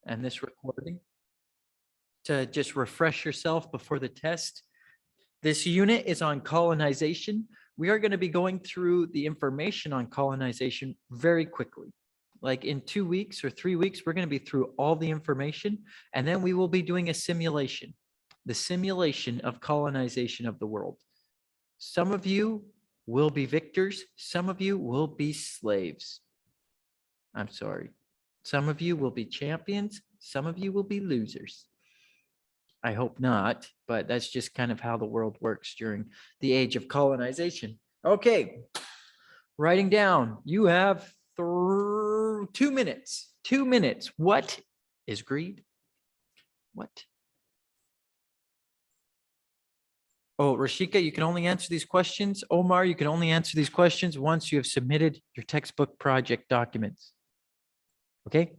and this recording to just refresh yourself before the test. This unit is on colonization. We are going to be going through the information on colonization very quickly. Like in 2 weeks or 3 weeks, we're going to be through all the information, and then we will be doing a simulation, the simulation of colonization of the world. Some of you will be victors. Some of you will be slaves. I'm sorry. Some of you will be champions. Some of you will be losers. I hope not, but that's just kind of how the world works during the age of colonization. Okay, writing down, you have 2 minutes. 2 minutes. What is greed? What? Oh, Rashika, you can only answer these questions. Omar, you can only answer these questions once you have submitted your textbook project documents. Okay?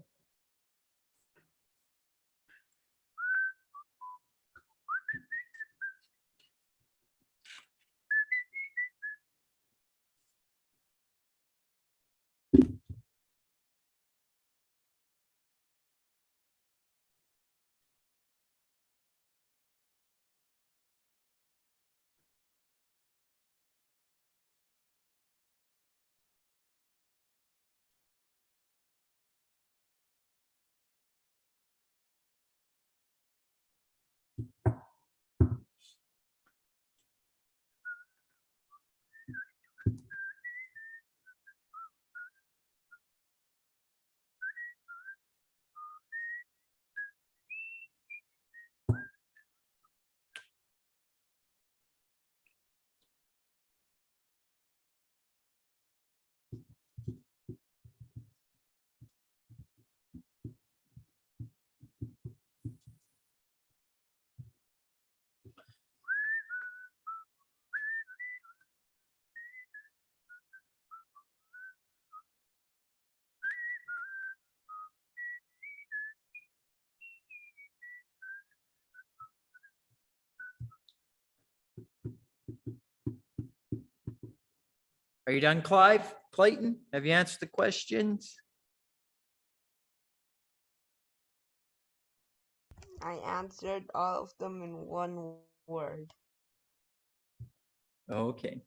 Are you done, Clive? Clayton, have you answered the questions? I answered all of them in one word. Okay.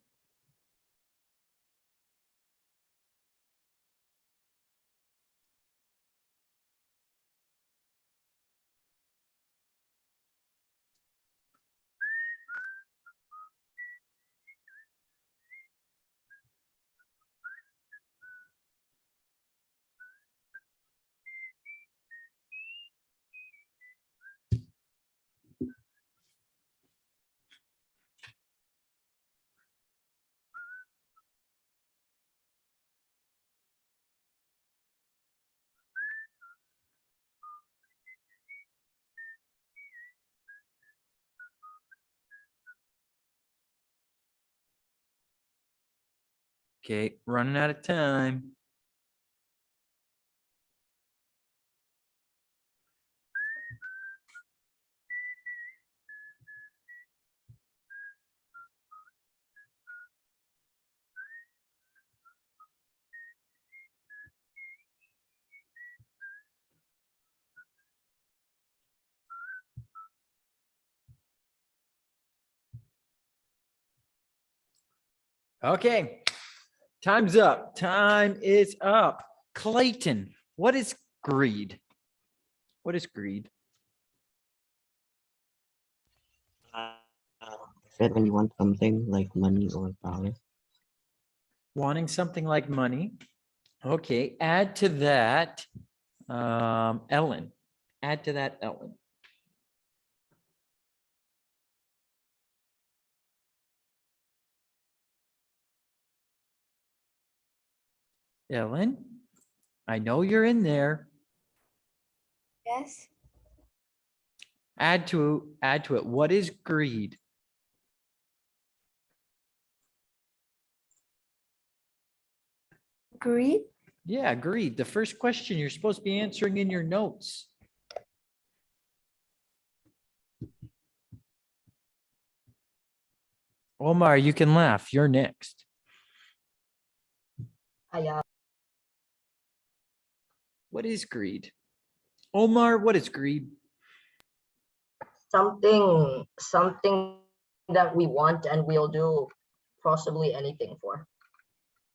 Okay, running out of time. Okay, time's up. Time is up. Clayton, what is greed? What is greed? That when you want something like money or power. Wanting something like money. Okay, add to that, Ellen. Add to that, Ellen. Ellen, I know you're in there. Yes. Add to it. What is greed? Greed? Yeah, greed. The first question you're supposed to be answering in your notes. Omar, you can laugh. You're next. What is greed? Omar, what is greed? Something that we want and we'll do possibly anything for.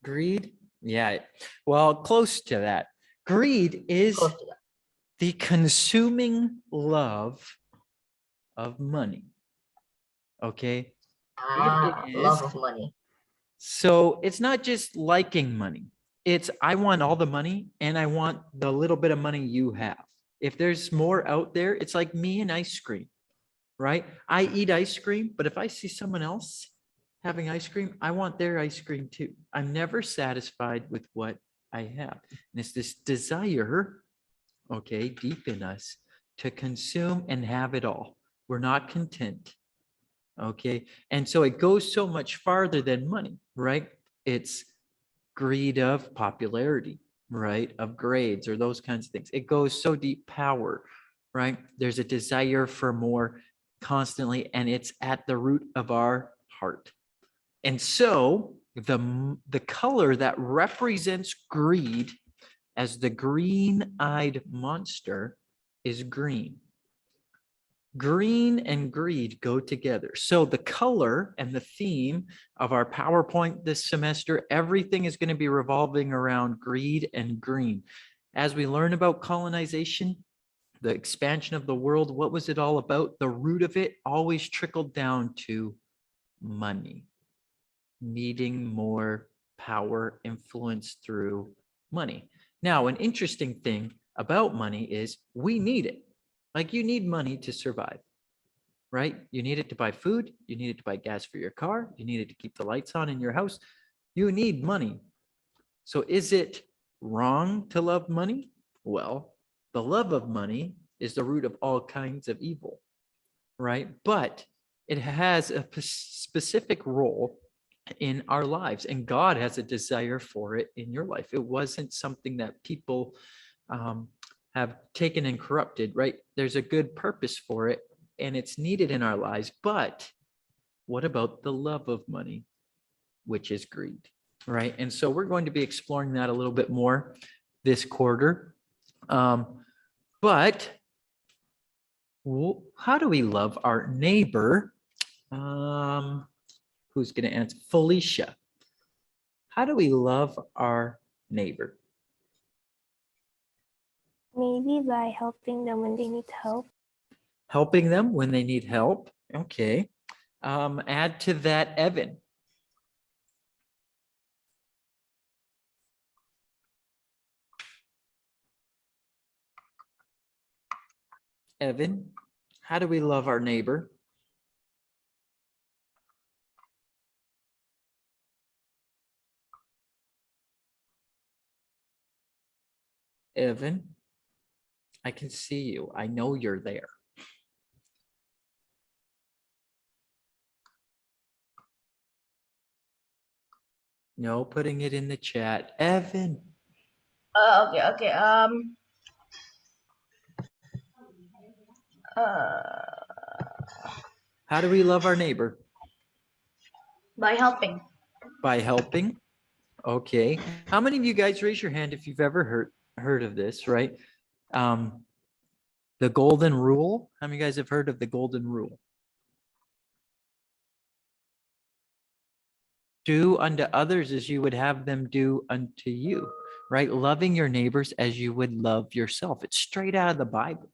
Greed? Yeah. Well, close to that. Greed is Close to that. the consuming love of money. Okay. Love of money. So it's not just liking money. It's I want all the money and I want the little bit of money you have. If there's more out there, it's like me and ice cream, right? I eat ice cream, but if I see someone else having ice cream, I want their ice cream too. I'm never satisfied with what I have. And it's this desire, okay, deep in us to consume and have it all. We're not content. Okay. And so it goes so much farther than money, right? It's greed of popularity, right? Of grades or those kinds of things. It goes so deep, power, right? There's a desire for more constantly, and it's at the root of our heart. And so the color that represents greed as the green-eyed monster is green. Green and greed go together. So the color and the theme of our PowerPoint this semester, everything is going to be revolving around greed and green. As we learn about colonization, the expansion of the world, what was it all about? The root of it always trickled down to money, needing more power, influence through money. Now, an interesting thing about money is we need it. Like you need money to survive, right? You need it to buy food. You need it to buy gas for your car. You need it to keep the lights on in your house. You need money. So is it wrong to love money? Well, the love of money is the root of all kinds of evil, right? But it has a specific role in our lives, and God has a desire for it in your life. It wasn't something that people have taken and corrupted, right? There's a good purpose for it and it's needed in our lives. But what about the love of money, which is greed, right? And so we're going to be exploring that a little bit more this quarter. But how do we love our neighbor? Who's going to answer? Felicia. How do we love our neighbor? Maybe by helping them when they need help. Helping them when they need help. Okay. Add to that, Evan. Evan, how do we love our neighbor? Evan, I can see you. I know you're there. No, putting it in the chat. Evan. Okay. How do we love our neighbor? By helping. By helping. Okay. How many of you guys raise your hand if you've ever heard of this, right? The golden rule. How many of you guys have heard of the golden rule? Do unto others as you would have them do unto you, right? Loving your neighbors as you would love yourself. It's straight out of the Bible,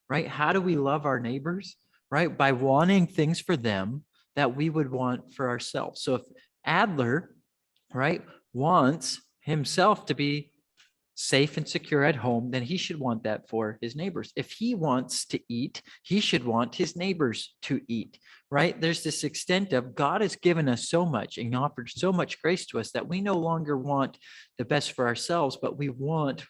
right? How do we love our neighbors, right? By wanting things for them that we would want for ourselves. So if Adler, right, wants himself to be safe and secure at home, then he should want that for his neighbors. If he wants to eat, he should want his neighbors to eat, right? There's this extent of God has given us so much and offered so much grace to us that we no longer want the best for ourselves, but we want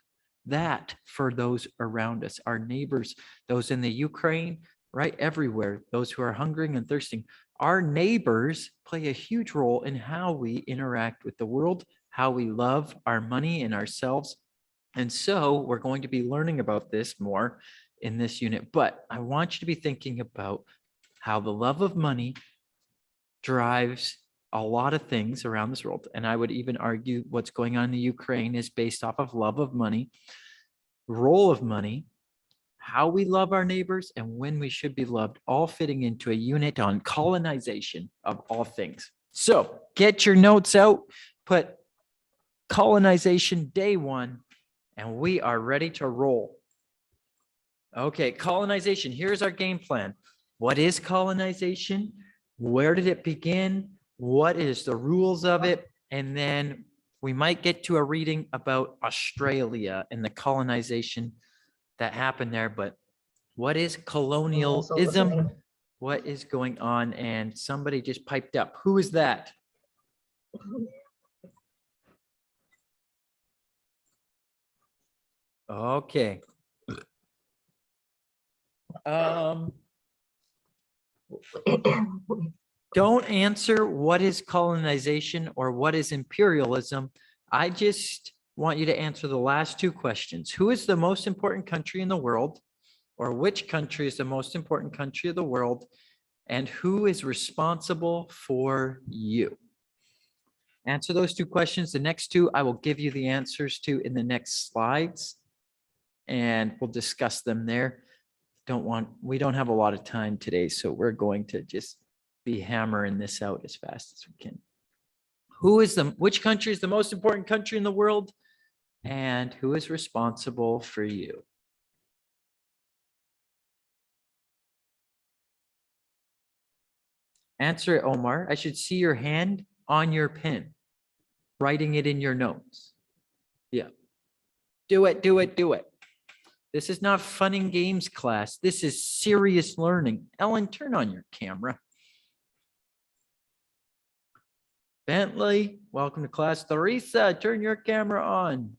that for those around us, our neighbors, those in the Ukraine, right? Everywhere, those who are hungering and thirsting. Our neighbors play a huge role in how we interact with the world, how we love our money and ourselves. And so we're going to be learning about this more in this unit, but I want you to be thinking about how the love of money drives a lot of things around this world. And I would even argue what's going on in the Ukraine is based off of love of money, role of money, how we love our neighbors, and when we should be loved, all fitting into a unit on colonization of all things. So get your notes out, put colonization day 1, and we are ready to roll. Okay, colonization. Here's our game plan. What is colonization? Where did it begin? What is the rules of it? And then we might get to a reading about Australia and the colonization that happened there. But what is colonialism? listening. What is going on? And somebody just piped up. Who is that? Okay. Don't answer what is colonization or what is imperialism. I just want you to answer the last 2 questions. Who is the most important country in the world? Or which country is the most important country of the world? And who is responsible for you? Answer those 2 questions. The next 2, I will give you the answers to in the next slides. And we'll discuss them there. We don't have a lot of time today, so we're going to just be hammering this out as fast as we can. Which country is the most important country in the world? And who is responsible for you? Answer it, Omar. I should see your hand on your pen, writing it in your notes. Yeah. Do it, do it, do it. This is not fun and games class. This is serious learning. Ellen, turn on your camera. Bentley, welcome to class. Theresa, turn your camera on.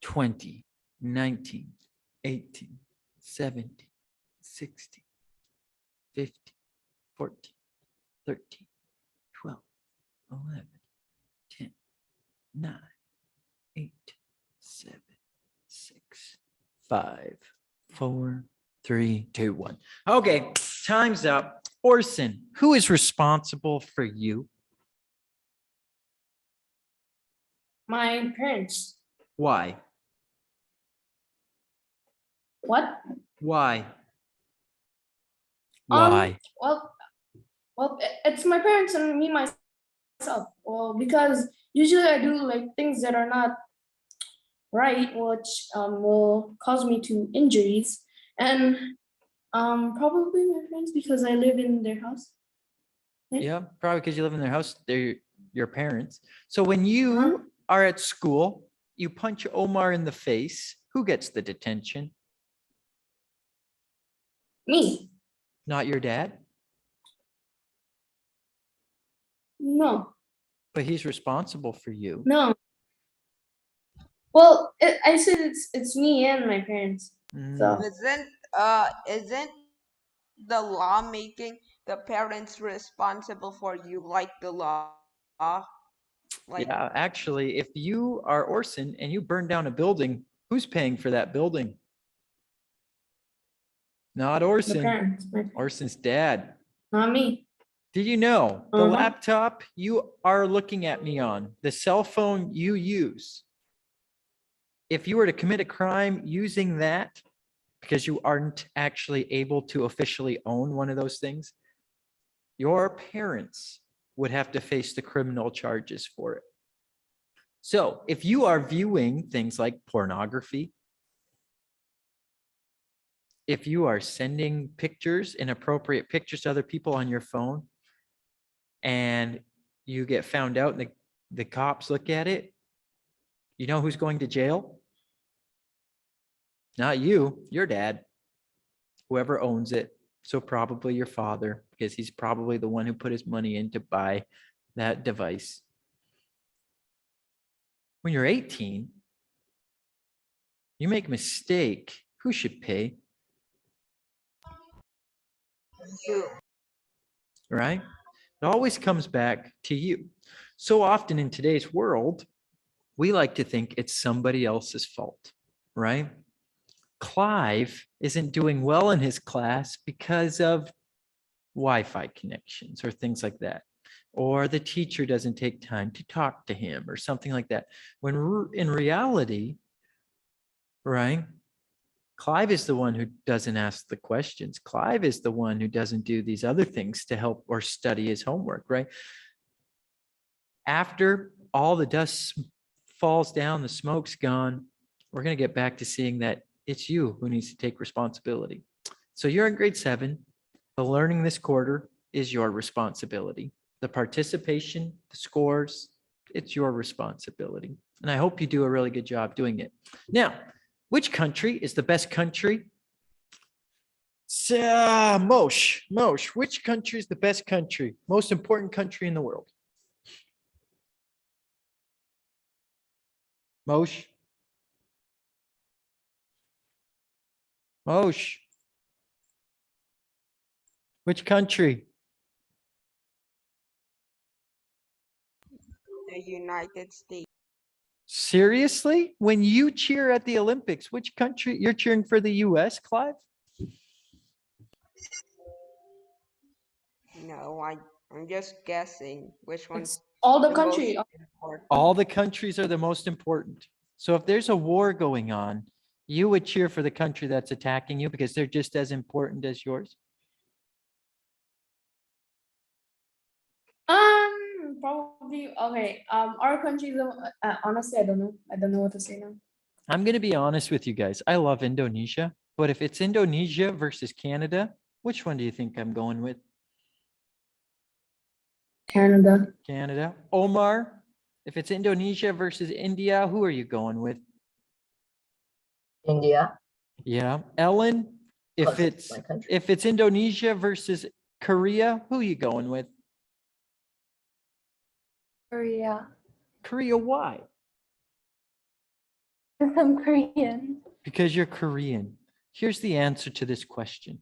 $20, $19, $18, $17, $16, $15, $14, $13, $12, $11, $10, $9, $8, $7, $6, $5, $4, $3, $2, $1. Okay, time's up. Orson, who is responsible for you? My parents. Why? What? Why? Why? It's my parents and me myself. Well, because usually I do like things that are not right, which will cause me to injuries, and probably my parents because I live in their house. Right? Yeah, probably because you live in their house. They're your parents. So when you Uh-huh. are at school, you punch Omar in the face. Who gets the detention? Me? Not your dad, No, but he's responsible for you. no. Well, I said it's me and my parents. No. Isn't the law making the parents responsible for you like the law? Like, Yeah, actually, if you are Orson and you burn down a building, who's paying for that building? Not The Orson. parents, Orson's dad. not me. Did you know the Uh-huh. laptop you are looking at me on, the cell phone you use, if you were to commit a crime using that, because you aren't actually able to officially own one of those things, your parents would have to face the criminal charges for it. So if you are viewing things like pornography, if you are sending pictures, inappropriate pictures to other people on your phone, and you get found out and the cops look at it, you know who's going to jail? Not you, your dad, whoever owns it. So probably your father, because he's probably the one who put his money in to buy that device. When you're 18, you make a mistake, who should pay? You. Right? It always comes back to you. So often in today's world, we like to think it's somebody else's fault, right? Clive isn't doing well in his class because of Wi-Fi connections or things like that. Or the teacher doesn't take time to talk to him or something like that. When in reality, right? Clive is the one who doesn't ask the questions. Clive is the one who doesn't do these other things to help or study his homework, right? After all the dust falls down, the smoke's gone, we're going to get back to seeing that it's you who needs to take responsibility. So you're in grade 7. The learning this quarter is your responsibility. The participation, the scores, it's your responsibility. And I hope you do a really good job doing it. Now, which country is the best country? Mosh, which country is the best country? Most important country in the world? Mosh? Mosh? Which country? The United States. Seriously? When you cheer at the Olympics, which country? You're cheering for the US, Clive? No, I'm just guessing which one's It's all the the country. most important. All the countries are the most important. So if there's a war going on, you would cheer for the country that's attacking you because they're just as important as yours. Probably okay. Our country, honestly, I don't know. I don't know what to say now. I'm going to be honest with you guys. I love Indonesia, but if it's Indonesia versus Canada, which one do you think I'm going with? Canada. Canada. Omar, if it's Indonesia versus India, who are you going with? India. Yeah. Ellen, if 'cause it's it's my country. if it's Indonesia versus Korea, who are you going with? Korea. Korea, why? Because I'm Korean. Because you're Korean. Here's the answer to this question.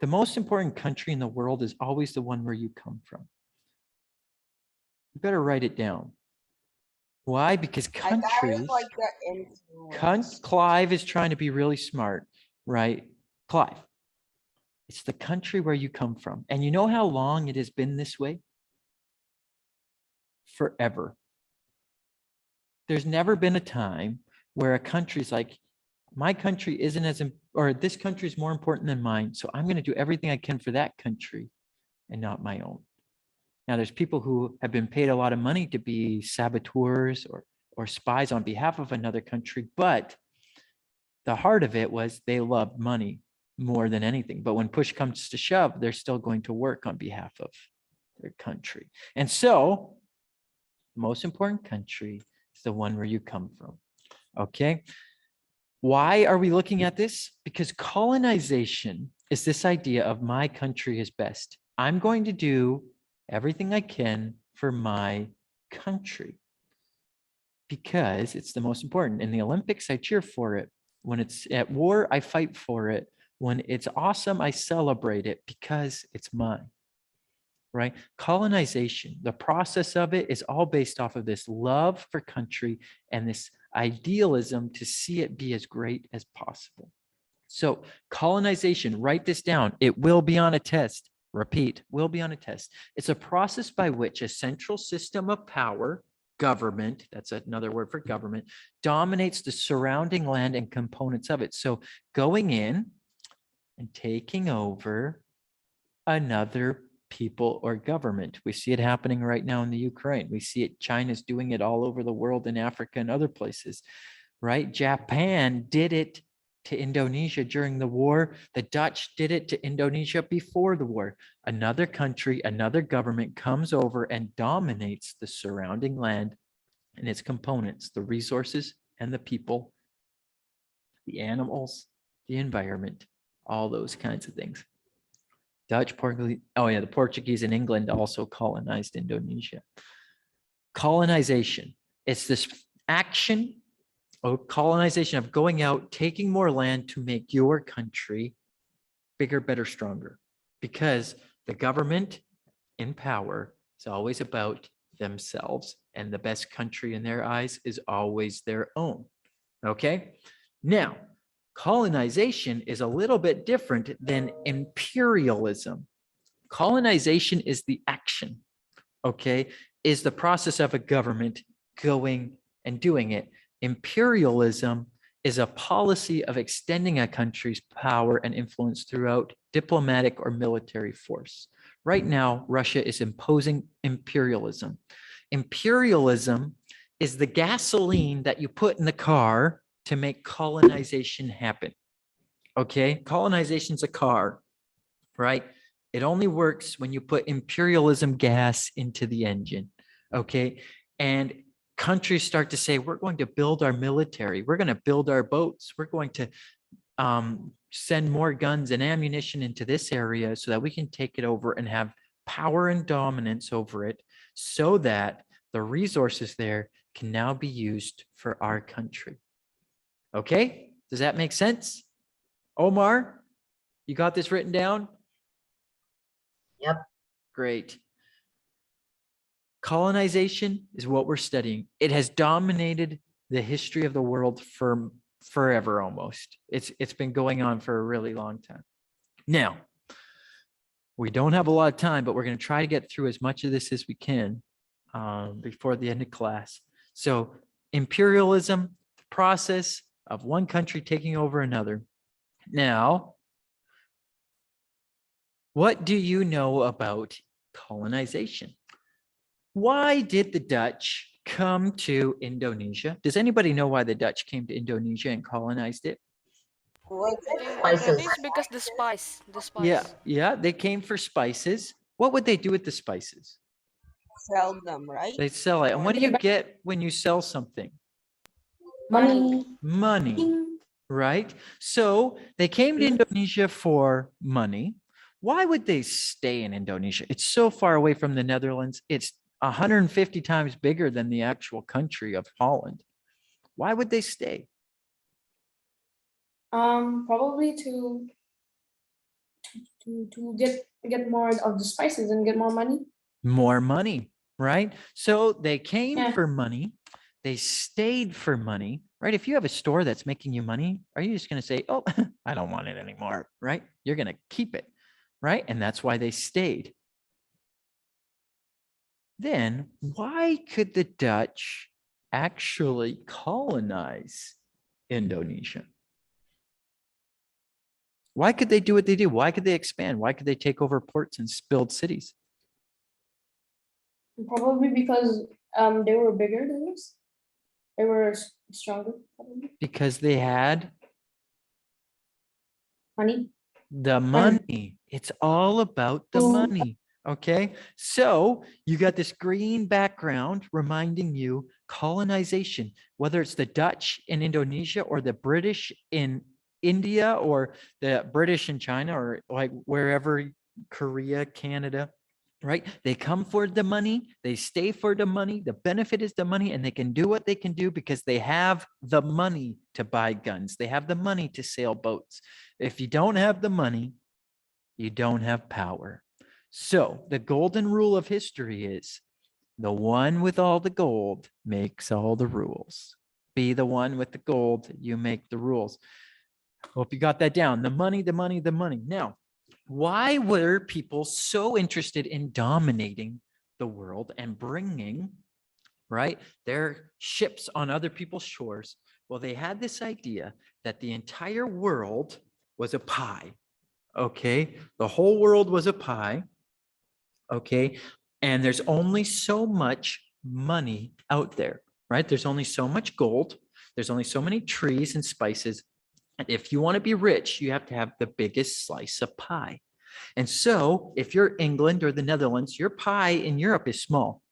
The most important country in the world is always the one where you come from. You better write it down. Why? Because I thought it countries, was like the influence. Clive is trying to be really smart, right? Clive, it's the country where you come from. And you know how long it has been this way? Forever. There's never been a time where a country's like, my country isn't as, or this country is more important than mine. So I'm going to do everything I can for that country and not my own. Now, there's people who have been paid a lot of money to be saboteurs or spies on behalf of another country, but the heart of it was they loved money more than anything. But when push comes to shove, they're still going to work on behalf of their country. And so, the most important country is the one where you come from. Okay. Why are we looking at this? Because colonization is this idea of my country is best. I'm going to do everything I can for my country because it's the most important. In the Olympics, I cheer for it. When it's at war, I fight for it. When it's awesome, I celebrate it because it's mine. Right? Colonization, the process of it is all based off of this love for country and this idealism to see it be as great as possible. So colonization, write this down. It will be on a test. Repeat, will be on a test. It's a process by which a central system of power, government, that's another word for government, dominates the surrounding land and components of it. So going in and taking over another people or government. We see it happening right now in the Ukraine. We see it, China's doing it all over the world in Africa and other places, right? Japan did it to Indonesia during the war. The Dutch did it to Indonesia before the war. Another country, another government comes over and dominates the surrounding land and its components, the resources and the people, the animals, the environment, all those kinds of things. Dutch, Portuguese, oh yeah, the Portuguese in England also colonized Indonesia. Colonization, it's this action or colonization of going out, taking more land to make your country bigger, better, stronger. Because the government in power is always about themselves, and the best country in their eyes is always their own. Okay? Now, colonization is a little bit different than imperialism. Colonization is the action, okay, is the process of a government going and doing it. Imperialism is a policy of extending a country's power and influence throughout diplomatic or military force. Right now, Russia is imposing imperialism. Imperialism is the gasoline that you put in the car to make colonization happen. Okay, colonization's a car, right? It only works when you put imperialism gas into the engine, okay? And countries start to say, we're going to build our military, we're going to build our boats, we're going to send more guns and ammunition into this area so that we can take it over and have power and dominance over it, so that the resources there can now be used for our country. Okay, does that make sense? Omar, you got this written down? Yep. Great. Colonization is what we're studying. It has dominated the history of the world for forever almost. It's been going on for a really long time. Now, we don't have a lot of time, but we're going to try to get through as much of this as we can before the end of class. So imperialism, the process of one country taking over another. Now, what do you know about colonization? Why did the Dutch come to Indonesia? Does anybody know why the Dutch came to Indonesia and colonized it? What? I Spices. think it's because the spice. Yeah, they came for spices. What would they do with the spices? Sell them, right? They sell it. And what do you get when you sell something? Money. Money, right? So they came to Indonesia for money. Why would they stay in Indonesia? It's so far away from the Netherlands. It's 150 times bigger than the actual country of Holland. Why would they stay? Probably to get more of the spices and get more money. More money, right? So they came Yeah. for money. They stayed for money, right? If you have a store that's making you money, are you just going to say, oh, I don't want it anymore, right? You're going to keep it, right? And that's why they stayed. Then why could the Dutch actually colonize Indonesia? Why could they do what they do? Why could they expand? Why could they take over ports and build cities? Probably because they were bigger than us. They were stronger, probably. Because they had Money. the money. It's all about the Ooh. money. Okay. So you got this green background reminding you colonization, whether it's the Dutch in Indonesia or the British in India or the British in China or like wherever, Korea, Canada, right? They come for the money, they stay for the money, the benefit is the money, and they can do what they can do because they have the money to buy guns. They have the money to sail boats. If you don't have the money, you don't have power. So the golden rule of history is the one with all the gold makes all the rules. Be the one with the gold, you make the rules. Hope you got that down. The money, the money, the money. Now, why were people so interested in dominating the world and bringing, right, their ships on other people's shores? Well, they had this idea that the entire world was a pie. Okay, the whole world was a pie. Okay, and there's only so much money out there, right? There's only so much gold. There's only so many trees and spices. And if you want to be rich, you have to have the biggest slice of pie. And so if you're England or the Netherlands, your pie in Europe is small,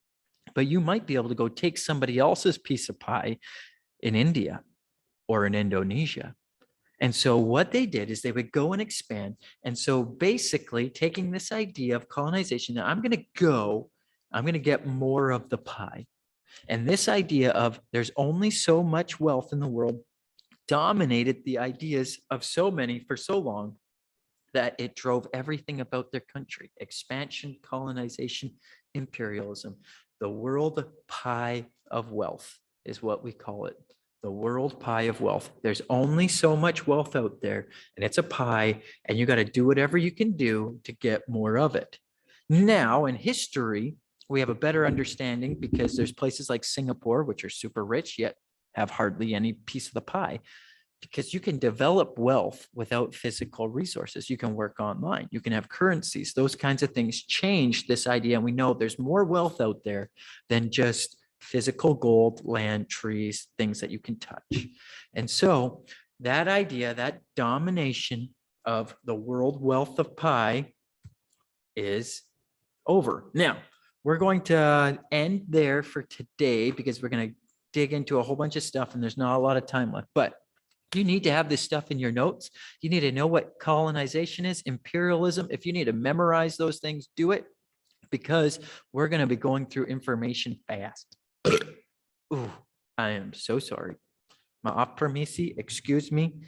but you might be able to go take somebody else's piece of pie in India or in Indonesia. And so what they did is they would go and expand. And so basically taking this idea of colonization, now I'm going to get more of the pie. And this idea of there's only so much wealth in the world dominated the ideas of so many for so long that it drove everything about their country: expansion, colonization, imperialism. The world pie of wealth is what we call it. The world pie of wealth. There's only so much wealth out there, and it's a pie, and you got to do whatever you can do to get more of it. Now, in history, we have a better understanding because there's places like Singapore, which are super rich, yet have hardly any piece of the pie, because you can develop wealth without physical resources. You can work online, you can have currencies, those kinds of things change this idea. And we know there's more wealth out there than just physical gold, land, trees, things that you can touch. And so that idea, that domination of the world wealth of pie is over. Now, we're going to end there for today because we're going to dig into a whole bunch of stuff and there's not a lot of time left, but you need to have this stuff in your notes. You need to know what colonization is, imperialism. If you need to memorize those things, do it, because we're going to be going through information fast. Ooh, I am so sorry. Ma permisi, excuse me.